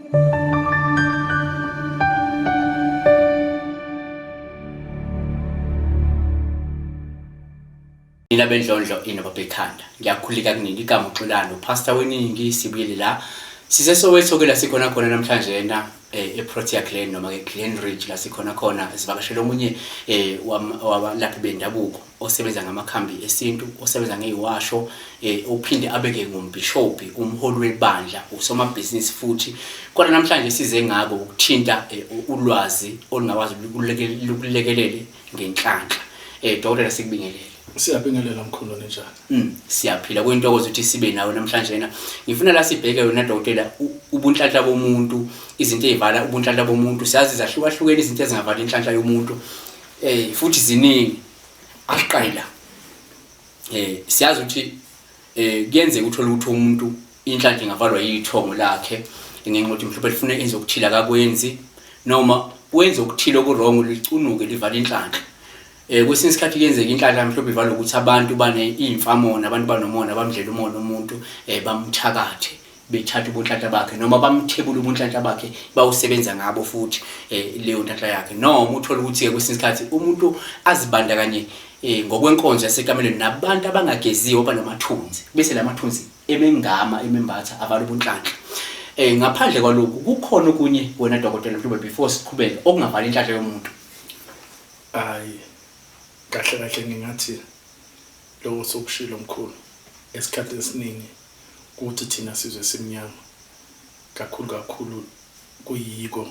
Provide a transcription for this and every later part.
Mina Bendlondlo inobaba ekhanda ngiyakhulika kuningi igama uXolani upastor weningi sibuyele la sisesowetho ke la sikhona khona namhlanje na eProtea Glen noma ke Glen Ridge la sikhona khona sivakashela omunye wabalaphi bendabuko osebenza ngamakhambi esintu osebenza ngeziwasho uphinde abeke ngumbishop umholi webandla usomabhizinisi futhi kodwa namhlanje size ngako ukuthinta ulwazi olungawazi ukulekelele ngenhlanhla Dr. Sikubingelele. Siyabingelela mkhulu njani? Siyaphila kuyintokozo ukuthi sibe nawe namhlanje na. Ngifuna la sibheke yona Dr. ubunhlanhla bomuntu, izinto ezivala ubunhlanhla bomuntu, siyazi zahlukahlukene izinto ezingavala inhlanhla yomuntu. Futhi ziningi. Asiqale la. Siyazi ukuthi kuyenzeka uthola ukuthi umuntu inhlanhla ingavalwa yithongo lakhe ngenxa yokuthi mhlawumbe lifuna enze ukuthila kakwenzi noma wenze ukuthila okurong licunuke livala inhlanhla. Kwesinye isikhathi kuyenzeka inhlanhla mhlawumbe ivala ukuthi abantu baneimfamona abantu banomona bamdlela umona umuntu bamthakathe bethatha ubunhlanhla bakhe noma bamthebula ubunhlanhla bakhe bawusebenza ngabo futhi leyo nhlanhla yakhe noma uthola ukuthi kwesinye isikhathi umuntu azibandakanye ngokwenkonzo yasekamelweni nabantu abangageziwe banamathunzi bese lamathunzi emengama emembatha avala ubunhlanhla. Ngaphandle kwalokho kukhona okunye wena dokotela mhlawumbe before siqhubeka okungavala inhlanhla yomuntu. Kahle ngingathi lokho sokushilo mkhulu esikhathi esiningi kuthi thina sizwe simnyama kakhulu kuyiko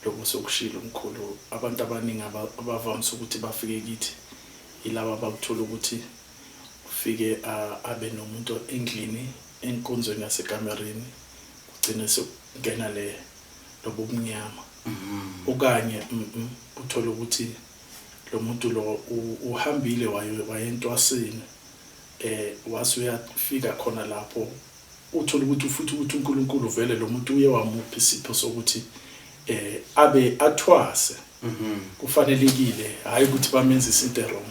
lokho sokushilo mkhulu abantu abaningi abavamisa ukuthi bafike kithi ilaba abakuthola ukuthi ufike abe nomuntu endlini enkonzweni yasekamereni kugcine sekungena le lobo bunyama okanye uthola ukuthi lo muntu lo uhambile wayentwasini wasuyafika khona lapho uthola ukuthi futhi ukuthi uNkulunkulu vele lo muntu uye wamupha isipho sokuthi abe athwase kufanelekile hayi ukuthi bamenze izinto wrong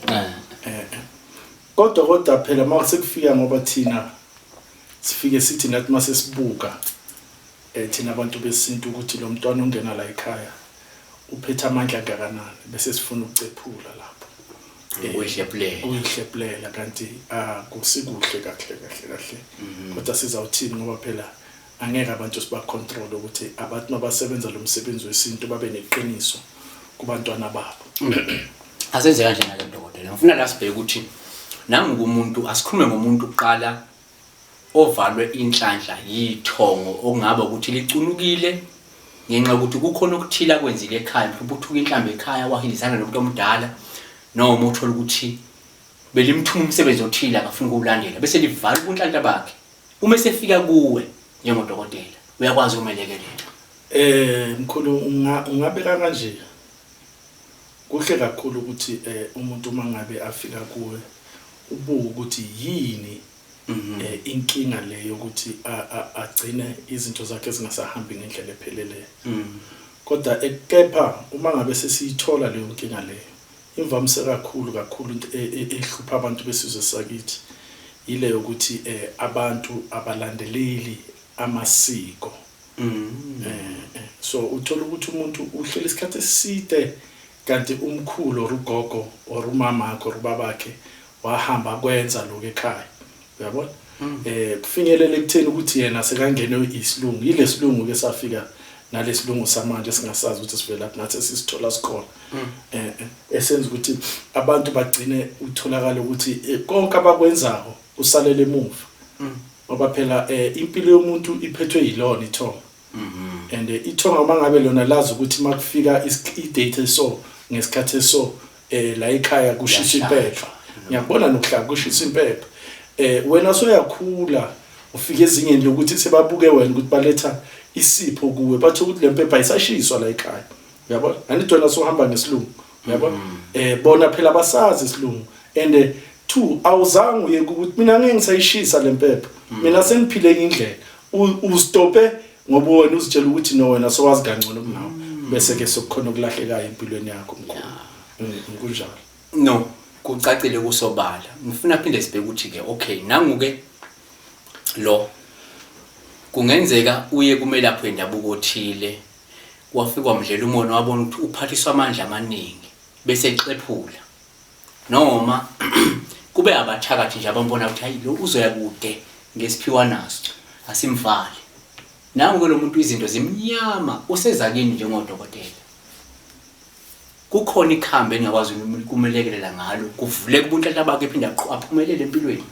kodwa phela mase kufika ngoba thina sifike sithi nathi mase sibuka thina abantu besintu ukuthi lo mntwana ungena la ekhaya uphethe amandla kangakanani bese sifuna ukucephula lapho uyihleplela kanti kusikuhle kahle kodwa sizawuthini ngoba phela angeke abantu siba control ukuthi abantu mabasebenza lo msebenzi wesintu babe neqiniso kubantwana babo. Asenze kanjena ke dokotela ngifuna la sibheke ukuthi nangu umuntu asikhulume ngomuntu uqala ovalwe inhlanhla yithongo okungaba ukuthi licunukile ngenxa ukuthi kukhona ukuthila kwenzile ekhaya mhlawumbe uthuka inhlambe ekhaya wahilizana nomuntu omdala noma uthola ukuthi belimthuma umsebenzi othila akafuna ukuwulandela bese livala ubunhlanhla bakhe uma sefika kuwe njengodokotela uyakwazi umelekelela. Mkhulu ungabeka kanje kuhle kakhulu ukuthi umuntu mangabe afika kuwe ubuke ukuthi yini inkinga leyo ukuthi agcine izinto zakhe zingasahambi ngendlela ephelele. Kodwa ekepha uma ngabe sesiyithola leyo nkinga leyo imvamisa kakhulu into ehlupha abantu besizwe sakithi ile ukuthi abantu abalandeleli amasiko. So uthola ukuthi umuntu uhleli isikhathi eside kanti umkhulu orugogo orumama akho rubabakhe wahamba kwenza lokho ekhaya uyabona kufinyelele ekutheni ukuthi yena sekangene isilungu ile silungu ke safika nalesilungu samanje singasazi ukuthi sivela nathi sisithola sikhona esenza ukuthi abantu bagcine utholakala ukuthi konke abakwenzayo usalele emuva ngoba phela impilo yomuntu iphethwe yilona ithonga and ithonga mangabe lona lazi ukuthi makufika idate so ngesikhathi so la ekhaya kushisa impepha ngiyabona nokuhlala kushisa impepha wena soyakhula ufike ezingeni lokuthi sebabuke wena ukuthi baletha isipho kuwe bathi ukuthi lempepha ayisashiswa la ekhaya uyabona angithi wena sohamba ngesilungu uyabona bona phela basazi isilungu and two awuzange uye ukuthi mina ngeke ngisayishisa lempepha mina sengiphile indlela ustope ngoba wena uzitshela ukuthi no wena sowazi kangcono kunawe bese ke sokukhona ukulahleka empilweni yakho mkhulu kunjalo no kucacile kusobala ngifuna phinde sibheke ukuthi ke okay nangu ke lo kungenzeka uye kumelaphi wendabuko othile wafika wamdlela umono wabona ukuthi uphathiswa amandla amaningi bese exephula noma kube abathakathi nje abambona ukuthi hayi lo uzoya kude ngesiphiwa naso asimvale nangu lo muntu izinto zimnyama usezakini njengodokotela kukhona ikhambe engakwazi ukumelekelela ngalo kuvuleka ubunhlahla bakhe ephinda aphumelele empilweni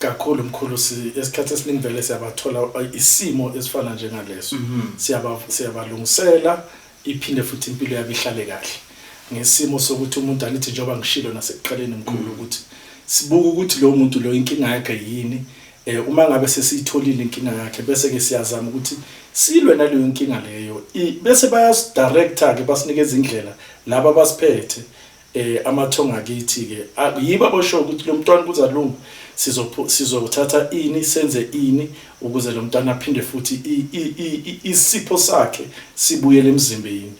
kakhulu mkhulu esikhathi esiningi vele siyabathola isimo esifana njengaleso siyabalungisela iphinde futhi impilo yabo ihlale kahle ngesimo sokuthi umuntu anithi njengoba ngishilo nasekuqaleni mkhulu ukuthi sibuka ukuthi lo muntu lo inkinga yakhe yini uma ngabe sesiyitholile inkinga yakhe bese ke siyazama ukuthi silwe naleyo inkinga leyo bese bayasidirector ke basinikeza indlela laba basiphethe amathonga akithi ke yiba abosho ukuthi lo mntwana kuzalunga sizothatha ini senze ini ukuze lo mntwana aphinde futhi isipho sakhe sibuyele emzimbeni.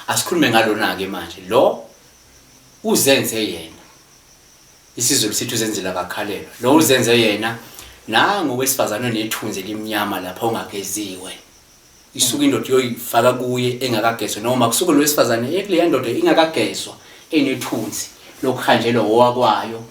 Asikhulume ngalona ke manje lo uzenze yena isizulu sithi uzenzela kakhalelo lo uzenze yena nangu wesifazana nethunzi limnyama lapha ongageziwe isuka indoda yoyifaka kuye engakagezwa noma kusuka lo wesifazane ekule ndoda ingakagezwa enethunzi lokhanjelwa owakwayo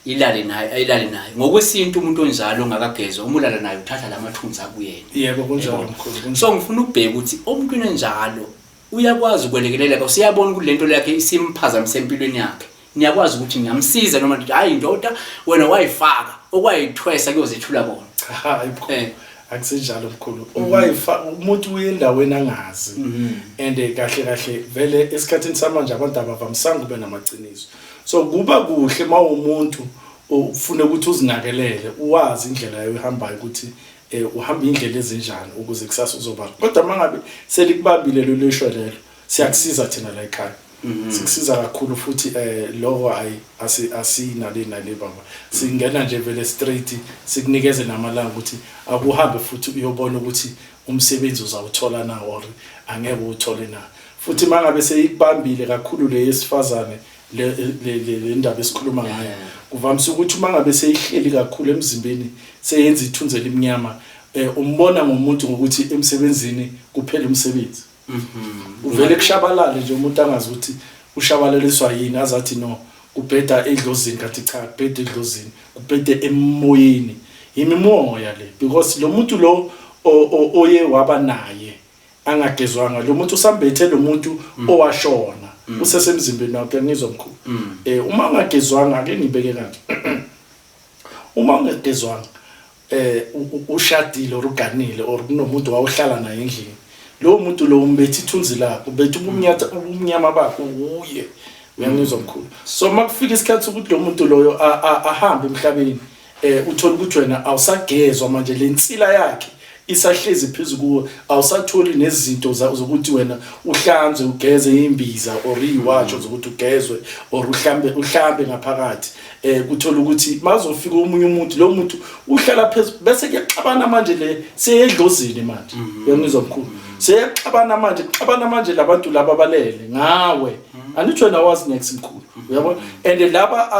ilale naye ngokwesintu umuntu onjalo ongakagezwa umulala naye uthatha lamathunzi akuyena. Yebo kunjalo mkhulu. So ngifuna ubheka ukuthi umuntu onjalo uyakwazi ukwelekeleleka usiyabona ukuthi lento yakhe isimphazamise empilweni yakhe niyakwazi ukuthi ngiyamsiza noma ngithi hayi indoda wena wayifaka okwayithwesa kuyozethula bona. Hayi akusenjalo mkhulu okwayifaka umuntu uyendaweni angazi and kahle vele esikhathini samanje abantu abavamisanga ube namaqiniso so kuba kuhle mawumuntu ufuna ukuthi uzinakelele uwazi indlela yayo ihambayo ukuthi uhamba indlela ezinjani ukuze kusasa uzoba kodwa mangabe selikubambile lo lesho lelo siyakusiza thina la ekhaya sikusiza kakhulu futhi lokho asinale baba singena nje vele straight sikunikeze namalanga ukuthi akuhambe futhi uyobona ukuthi umsebenzi uzawuthola na or angeke uthole na futhi mangabe seyikubambile kakhulu le yesifazane le ndaba esikhuluma ngayo kuvamisa ukuthi mangabe seyihleli kakhulu emzimbeni seyenza ithunze limnyama umbona ngomuntu ngokuthi emsebenzini kuphela umsebenzi uvele kushabalala nje umuntu angazi ukuthi ushabalaliswa yini azathi no kubheda edlozini kanti cha kubheda edlozini kubheda emoyeni imimoya le because lo muntu lo oye waba naye angagezwanga lo muntu usambethe lo muntu owashona usesemzimbeni wakhe ngizwa mkhulu uma ungagezwanga ake nibeke kanje uma ungagezwanga ushadile or uganile or kunomuntu wawuhlala naye endlini lo muntu lo umbethi ithunzi lakho ubethe ubumnyama bakho uye uyangizwa mkhulu so makufika isikhathi ukuthi lo muntu loyo ahambe emhlabeni uthola ukuthi wena awusagezwa manje lensila yakhe isahlezi phezulu kuwe awusatholi nezinto zokuthi wena uhlanze ugeze imbiza or iwatsho zokuthi ugezwe or uhlambe ngaphakathi kuthola ukuthi mazofika umunye umuntu lo muntu uhlala phezulu bese kuyaxabana manje le seyedlozini manje uyangizwa mkhulu seyexabana manje labantu laba balele ngawe anitsho na wazi next mkhulu uyabona and laba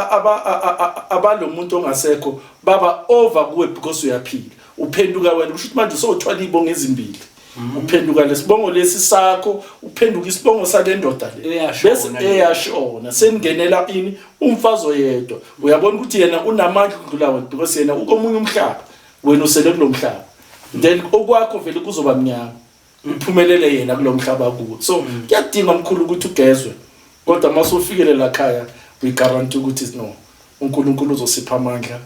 abalo muntu ongasekho baba over kuwe because uyaphila uphenduka wena kusho ukuthi manje sothwala ibongo ezimbili uphenduka lesibongo lesi sakho uphenduka isibongo salendoda le bese eyashona sengenela ini umfazi oyedwa uyabona ukuthi yena unamandla ukudlula wena because yena ukomunye umhlaba wena usele kulomhlaba then okwakho vele kuzoba mnyama uphumelele yena kulomhlaba kuwo so kuyadinga omkhulu ukuthi ugezwe kodwa masufikelela ekhaya we guarantee ukuthi no uNkulunkulu uzosipha amandla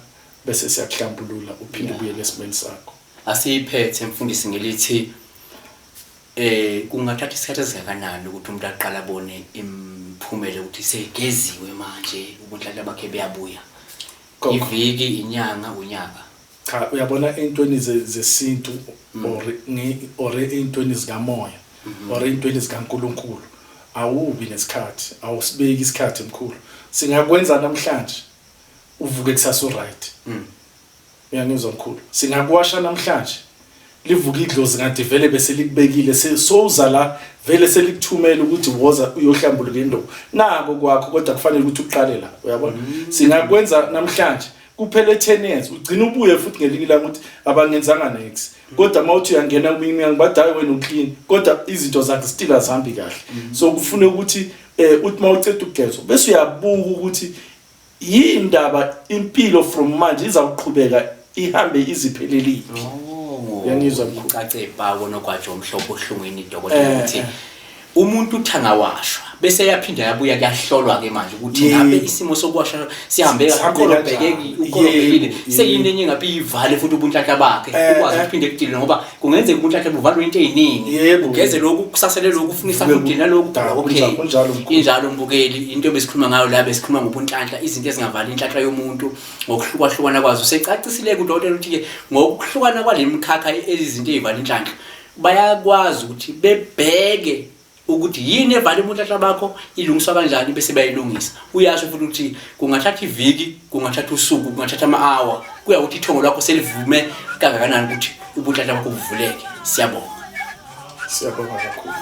bese siyakuhlambulula uphinde ubuyele esimeni sakho asiyiphethe mfundisi ngelithi kungathatha isikhathi esingakanani ukuthi umuntu aqala abone imphumela ukuthi segeziwe manje ubunhlahla bakhe beyabuya iviki inyanga unyaka cha uyabona intweni zesintu or intweni zikamoya or intweni zikaNkulunkulu awubi nesikhathi awusibeki isikhathi mkhulu singakwenza namhlanje uvuke kusasa right uyangizwa mkhulu singakwasha namhlanje livuka idlozi ngathi vele bese likubekile soza la vele selikuthumela ukuthi woza uyohlambuluka indaba nako kwakho kodwa kufanele ukuthi uqale la uyabona singakwenza namhlanje kuphele 10 years ugcina ubuye futhi ngelinye ilanga ukuthi abangenzanga next kodwa mawuthi uyangena kwiminyaka badayi wena uclean kodwa izinto zakhe still azihambi kahle so kufanele ukuthi uthi mawuceda ukugezwa bese uyabuka ukuthi yindaba impilo from manje izawuqhubeka ihambe izipheleliphi yanizwa mcace bawo nogwajo omhlophe ohlungweni idokotela ukuthi umuntu uthanga washwa bese yaphinda yabuya kuyahlolwa ke manje ukuthi ngabe isimo sokuwasha sihambe kakhulu ukolobhekile seyini enye ngabe ivale futhi ubunhlahla bakhe ukwazi ukuphinde ekudile ngoba kungenzeka ubunhlahla buvalwe into eziningi ugeze lokhu kusasele lokhu ufunisa ukudina lokhu okay injalo mbukeli into ebesikhuluma ngayo la besikhuluma ngobunhlahla izinto ezingavali inhlahla yomuntu ngokuhlukahlukana kwazo secacisile kudokotela ukuthi ke ngokuhlukana kwalemkhakha ezizinto ezivala inhlahla bayakwazi ukuthi bebheke ukuthi yini evale umuntu bakho ilungiswa kanjani bese bayilungisa uyasho futhi ukuthi kungathatha iviki kungathatha usuku kungathatha ama-hour kuya ukuthi ithongo lakho selivume kangakanani ukuthi ubunhlahla bakho buvuleke siyabonga kakhulu